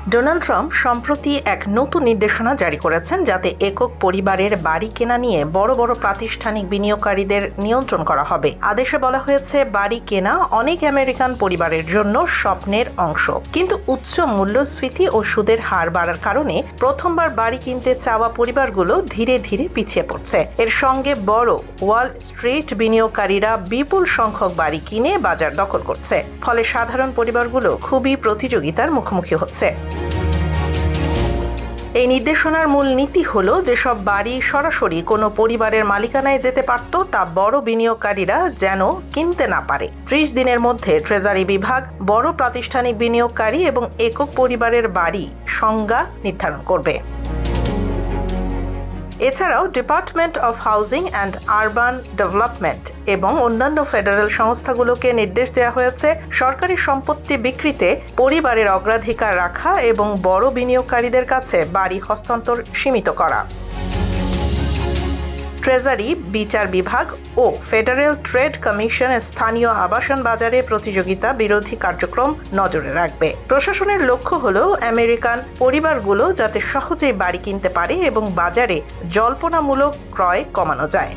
Donald Trump সম্প্রতি এক নতুন নির্দেশনা জারি করেছেন যাতে একক পরিবারের বাড়ি কেনা নিয়ে বড় বড় প্রাতিষ্ঠানিক বিনিয়োগকারীদের নিয়ন্ত্রণ করা হবে। আদেশে বলা হয়েছে, বাড়ি কেনা অনেক আমেরিকান পরিবারের জন্য স্বপ্নের অংশ, কিন্তু উচ্চ মূল্যস্ফীতি ও সুদের হার বাড়ার কারণে প্রথমবার বাড়ি কিনতে চাওয়া পরিবারগুলো ধীরে ধীরে পিছিয়ে পড়ছে। এর সঙ্গে বড় ওয়াল স্ট্রিট বিনিয়োগকারীরা বিপুল সংখ্যক বাড়ি কিনে বাজার দখল করছে, ফলে সাধারণ পরিবারগুলো খুবই প্রতিযোগিতার মুখোমুখি হচ্ছে। এই নির্দেশনার মূল নীতি হলো, যেসব বাড়ি সরাসরি কোনো পরিবারের মালিকানায় যেতে পারত তা বড় বিনিয়োগকারীরা যেন কিনতে না পারে। 30 দিনের মধ্যে ট্রেজারি বিভাগ বড় প্রাতিষ্ঠানিক বিনিয়োগকারী এবং একক পরিবারের বাড়ি সংজ্ঞা নির্ধারণ করবে। এছাড়াও department of housing and urban development এবং অন্যান্য ফেডারেল সংস্থাগুলোকে নির্দেশ দেওয়া হয়েছে সরকারি সম্পত্তি বিক্রিতে পরিবারের অগ্রাধিকার রাখা এবং বড় বিনিয়োগকারীদের কাছে বাড়ি হস্তান্তর সীমিত করা। ট্রেজারি, বিচার বিভাগ ও ফেডারেল ট্রেড কমিশন স্থানীয় আবাসন বাজারে প্রতিযোগিতা বিরোধী কার্যক্রম নজরে রাখবে। প্রশাসনের লক্ষ্য হলো আমেরিকান পরিবারগুলো যাতে সহজেই বাড়ি কিনতে পারে এবং বাজারে জল্পনামূলক ক্রয় কমানো যায়।